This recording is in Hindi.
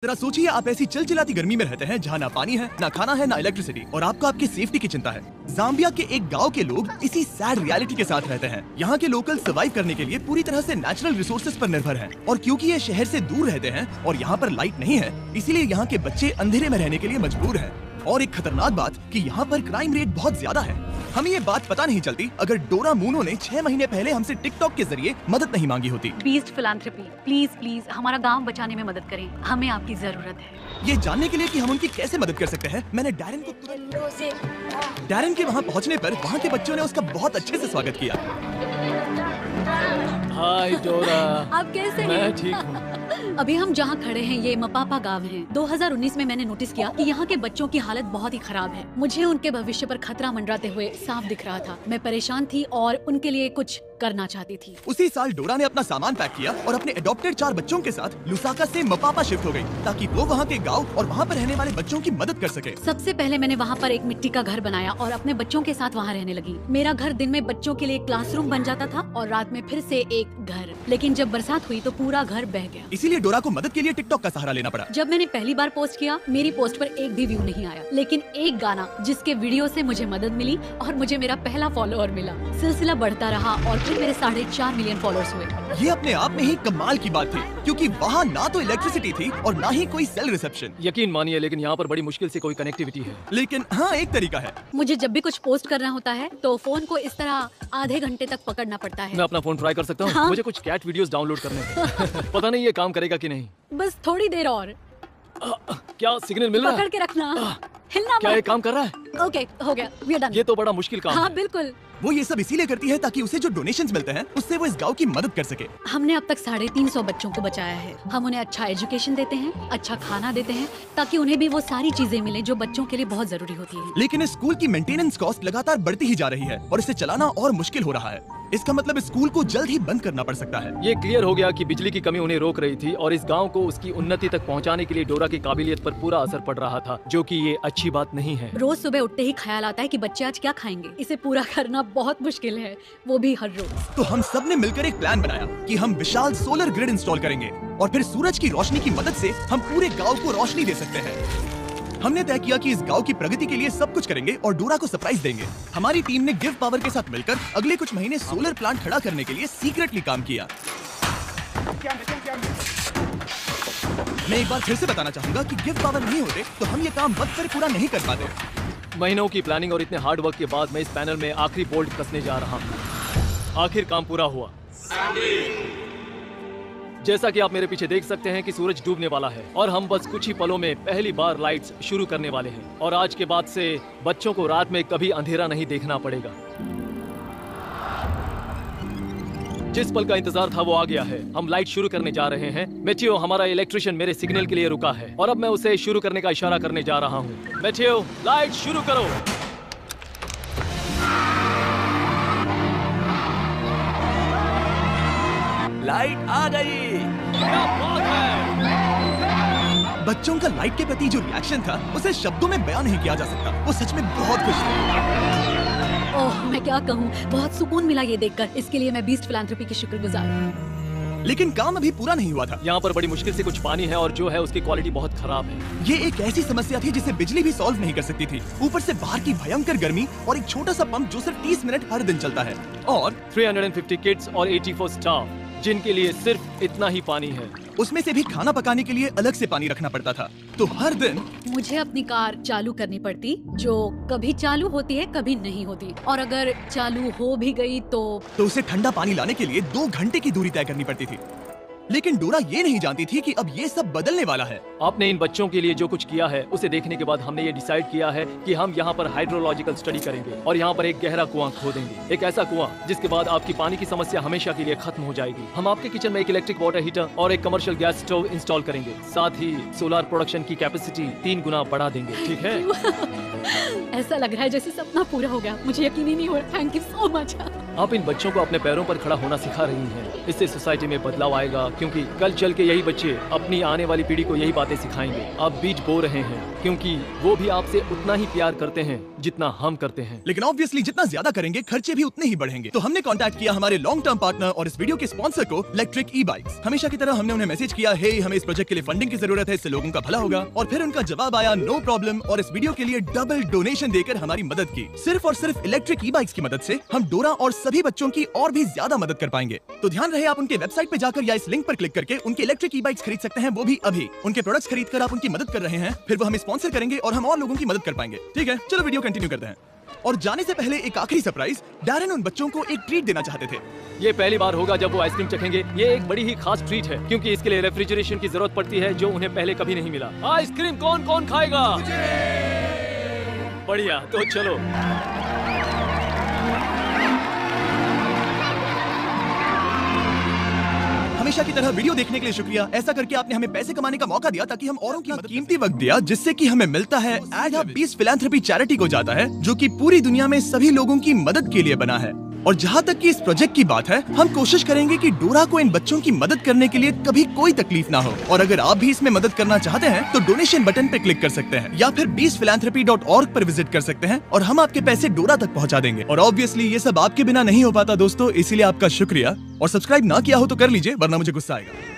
जरा सोचिए, आप ऐसी चिलचिलाती गर्मी में रहते हैं जहाँ ना पानी है, ना खाना है, ना इलेक्ट्रिसिटी, और आपको आपकी सेफ्टी की चिंता है। जाम्बिया के एक गांव के लोग इसी सैड रियलिटी के साथ रहते हैं। यहाँ के लोकल सर्वाइव करने के लिए पूरी तरह से नेचुरल रिसोर्सेज पर निर्भर हैं। और क्योंकि ये शहर से दूर रहते हैं और यहाँ पर लाइट नहीं है, इसीलिए यहाँ के बच्चे अंधेरे में रहने के लिए मजबूर हैं। और एक खतरनाक बात कि यहाँ पर क्राइम रेट बहुत ज्यादा है। हमें ये बात पता नहीं चलती अगर डोरा मूनो ने 6 महीने पहले हमसे टिकटॉक के जरिए मदद नहीं मांगी होती। बीस्ट फिलैंथ्रोपी, प्लीज प्लीज हमारा गांव बचाने में मदद करें, हमें आपकी जरूरत है। ये जानने के लिए कि हम उनकी कैसे मदद कर सकते हैं, मैंने डैरन के वहाँ पहुँचने पर वहाँ के बच्चों ने उसका बहुत अच्छे से स्वागत किया। हाय डोरा, आप कैसे हैं? मैं ठीक हूँ। अभी हम जहाँ खड़े हैं ये मपापा गांव है। 2019 में मैंने नोटिस किया कि यहाँ के बच्चों की हालत बहुत ही खराब है। मुझे उनके भविष्य पर खतरा मंडराते हुए साफ दिख रहा था। मैं परेशान थी और उनके लिए कुछ करना चाहती थी। उसी साल डोरा ने अपना सामान पैक किया और अपने अडॉप्टेड 4 बच्चों के साथ लुसाका से मपापा शिफ्ट हो गई, ताकि वो वहाँ के गांव और वहाँ पर रहने वाले बच्चों की मदद कर सके। सबसे पहले मैंने वहाँ पर एक मिट्टी का घर बनाया और अपने बच्चों के साथ वहाँ रहने लगी। मेरा घर दिन में बच्चों के लिए क्लासरूम बन जाता था और रात में फिर से एक घर। लेकिन जब बरसात हुई तो पूरा घर बह गया। इसीलिए डोरा को मदद के लिए टिकटॉक का सहारा लेना पड़ा। जब मैंने पहली बार पोस्ट किया, मेरी पोस्ट पर एक भी व्यू नहीं आया, लेकिन एक गाना जिसके वीडियो से मुझे मदद मिली और मुझे मेरा पहला फॉलोअर मिला। सिलसिला बढ़ता रहा और फिर मेरे 4.5 मिलियन फॉलोअर्स हुए। ये अपने आप में ही कमाल की बात थी, क्योंकि वहाँ ना तो इलेक्ट्रिसिटी थी और ना ही कोई सेल रिसेप्शन। यकीन मानिए, लेकिन यहाँ पर बड़ी मुश्किल से कोई कनेक्टिविटी है। लेकिन हाँ, एक तरीका है। मुझे जब भी कुछ पोस्ट करना होता है तो फोन को इस तरह आधे घंटे तक पकड़ना पड़ता है। मैं अपना फोन ट्राई कर सकता हूँ? हाँ? मुझे कुछ कैट वीडियोस डाउनलोड करने हैं। पता नहीं ये काम करेगा कि नहीं। बस थोड़ी देर और। क्या सिग्नल मिल रहा पकड़ है? के रखना, हिलना क्या ये मत। काम कर रहा है? ओके, हो गया, वी आर डन। ये तो बड़ा मुश्किल काम हाँ है। बिल्कुल। वो ये सब इसीलिए करती है ताकि उसे जो डोनेशंस मिलते हैं उससे वो इस गांव की मदद कर सके। हमने अब तक 350 बच्चों को बचाया है। हम उन्हें अच्छा एजुकेशन देते हैं, अच्छा खाना देते हैं, ताकि उन्हें भी वो सारी चीजें मिले जो बच्चों के लिए बहुत जरूरी होती है। लेकिन इस स्कूल की मेंटेनेंस कॉस्ट लगातार बढ़ती ही जा रही है और इसे चलाना और मुश्किल हो रहा है। इसका मतलब स्कूल को जल्द ही बंद करना पड़ सकता है। ये क्लियर हो गया कि बिजली की कमी उन्हें रोक रही थी और इस गांव को उसकी उन्नति तक पहुंचाने के लिए डोरा की काबिलियत पर पूरा असर पड़ रहा था, जो कि ये अच्छी बात नहीं है। रोज सुबह उठते ही ख्याल आता है कि बच्चे आज क्या खाएंगे। इसे पूरा करना बहुत मुश्किल है, वो भी हर रोज। तो हम सब ने मिलकर एक प्लान बनाया कि हम विशाल सोलर ग्रिड इंस्टॉल करेंगे और फिर सूरज की रोशनी की मदद से हम पूरे गांव को रोशनी दे सकते हैं। हमने तय किया कि इस गांव की प्रगति के लिए सब कुछ करेंगे और डोरा को सरप्राइज देंगे। हमारी टीम ने गिव पावर के साथ मिलकर अगले कुछ महीने सोलर प्लांट खड़ा करने के लिए सीक्रेटली काम किया। मैं एक बार फिर से बताना चाहूंगा कि गिव पावर नहीं होते तो हम ये काम वक्त पर पूरा नहीं कर पाते। महीनों की प्लानिंग और इतने हार्ड वर्क के बाद मैं इस पैनल में आखिरी बोल्ट कसने जा रहा हूँ। आखिर काम पूरा हुआ। जैसा कि आप मेरे पीछे देख सकते हैं कि सूरज डूबने वाला है और हम बस कुछ ही पलों में पहली बार लाइट्स शुरू करने वाले हैं। और आज के बाद से बच्चों को रात में कभी अंधेरा नहीं देखना पड़ेगा। जिस पल का इंतजार था वो आ गया है। हम लाइट शुरू करने जा रहे हैं। मैथियो, हमारा इलेक्ट्रिशियन मेरे सिग्नल के लिए रुका है और अब मैं उसे शुरू करने का इशारा करने जा रहा हूँ। मैथियो, लाइट शुरू करो। लाइट आ गई। क्या बात है! बच्चों का लाइट के प्रति जो रिएक्शन था उसे शब्दों में बयान नहीं किया जा सकता। वो सच में बहुत खुश थे। ओह, मैं क्या कहूँ, बहुत सुकून मिला ये देखकर। इसके लिए मैं बीस्ट फिलैंथ्रोपी की शुक्रगुजार हूँ। लेकिन काम अभी पूरा नहीं हुआ था। यहाँ पर बड़ी मुश्किल से कुछ पानी है और जो है उसकी क्वालिटी बहुत खराब है। ये एक ऐसी समस्या थी जिसे बिजली भी सॉल्व नहीं कर सकती थी। ऊपर से बाहर की भयंकर गर्मी और एक छोटा सा पंप जो सिर्फ 30 मिनट हर दिन चलता है और 350 किड्स और 84 स्टाफ जिनके लिए सिर्फ इतना ही पानी है। उसमें से भी खाना पकाने के लिए अलग से पानी रखना पड़ता था। तो हर दिन मुझे अपनी कार चालू करनी पड़ती, जो कभी चालू होती है कभी नहीं होती, और अगर चालू हो भी गई तो उसे ठंडा पानी लाने के लिए 2 घंटे की दूरी तय करनी पड़ती थी। लेकिन डोरा ये नहीं जानती थी कि अब ये सब बदलने वाला है। आपने इन बच्चों के लिए जो कुछ किया है उसे देखने के बाद हमने ये डिसाइड किया है कि हम यहाँ पर हाइड्रोलॉजिकल स्टडी करेंगे और यहाँ पर एक गहरा कुआं खोदेंगे। एक ऐसा कुआं जिसके बाद आपकी पानी की समस्या हमेशा के लिए खत्म हो जाएगी। हम आपके किचन में एक इलेक्ट्रिक वाटर हीटर और एक कमर्शियल गैस स्टोव इंस्टॉल करेंगे। साथ ही सोलर प्रोडक्शन की कैपेसिटी 3 गुना बढ़ा देंगे। ठीक है? ऐसा लग रहा है जैसे सपना पूरा हो गया। मुझे यकीन ही नहीं हो रहा। Thank you so much. आप इन बच्चों को अपने पैरों पर खड़ा होना सिखा रही हैं। इससे सोसाइटी में बदलाव आएगा, क्योंकि कल चल के यही बच्चे अपनी आने वाली पीढ़ी को यही बातें सिखाएंगे। आप बीज बो रहे हैं, क्योंकि वो भी आपसे उतना ही प्यार करते हैं जितना हम करते हैं। लेकिन ऑब्वियसली जितना ज्यादा करेंगे खर्चे भी उतने ही बढ़ेंगे। तो हमने कांटेक्ट किया हमारे लॉन्ग टर्म पार्टनर और इस वीडियो के स्पॉन्सर को, इलेक्ट्रिक ई बाइक्स। हमेशा की तरह हमने उन्हें मैसेज किया, हे हमें इस प्रोजेक्ट के लिए फंडिंग की जरूरत है, इससे लोगों का भला होगा। और फिर उनका जवाब आया, नो प्रॉब्लम, और इस वीडियो के लिए डबल डोनेशन देकर हमारी मदद की। सिर्फ और सिर्फ इलेक्ट्रिक ई बाइक्स की मदद से हम डोरा और सभी बच्चों की और भी ज्यादा मदद कर पाएंगे। तो ध्यान रहे, आप उनके वेबसाइट पे जाकर या इस लिंक पर क्लिक करके उनके इलेक्ट्रिक ई बाइक्स खरीद सकते हैं, वो भी अभी। उनके प्रोडक्ट्स खरीद कर आप उनकी मदद कर रहे हैं, फिर वो हमें स्पॉन्सर करेंगे और हम और लोगों की मदद कर पाएंगे। ठीक है, चलो वीडियो कंटिन्यू करते हैं। और जाने से पहले एक आखिरी सरप्राइज, डैरेन उन बच्चों को एक ट्रीट देना चाहते थे। ये पहली बार होगा जब वो आइसक्रीम चखेंगे। ये एक बड़ी ही खास ट्रीट है, क्योंकि इसके लिए रेफ्रिजरेशन की जरूरत पड़ती है, जो उन्हें पहले कभी नहीं मिला। आइसक्रीम कौन कौन खाएगा? बढ़िया, तो चलो। हमेशा की तरह वीडियो देखने के लिए शुक्रिया। ऐसा करके आपने हमें पैसे कमाने का मौका दिया ताकि हम औरों की कीमती वक्त दिया, जिससे कि हमें मिलता है। एड हब 20 फिलैंथ्रोपी चैरिटी को जाता है, जो कि पूरी दुनिया में सभी लोगों की मदद के लिए बना है। और जहाँ तक कि इस प्रोजेक्ट की बात है, हम कोशिश करेंगे कि डोरा को इन बच्चों की मदद करने के लिए कभी कोई तकलीफ ना हो। और अगर आप भी इसमें मदद करना चाहते हैं तो डोनेशन बटन पे क्लिक कर सकते हैं, या फिर 20philanthropy.org पर विजिट कर सकते हैं और हम आपके पैसे डोरा तक पहुँचा देंगे। और ऑब्वियसली ये सब आपके बिना नहीं हो पाता दोस्तों, इसीलिए आपका शुक्रिया। और सब्सक्राइब ना किया हो तो कर लीजिए, वरना मुझे गुस्सा आएगा।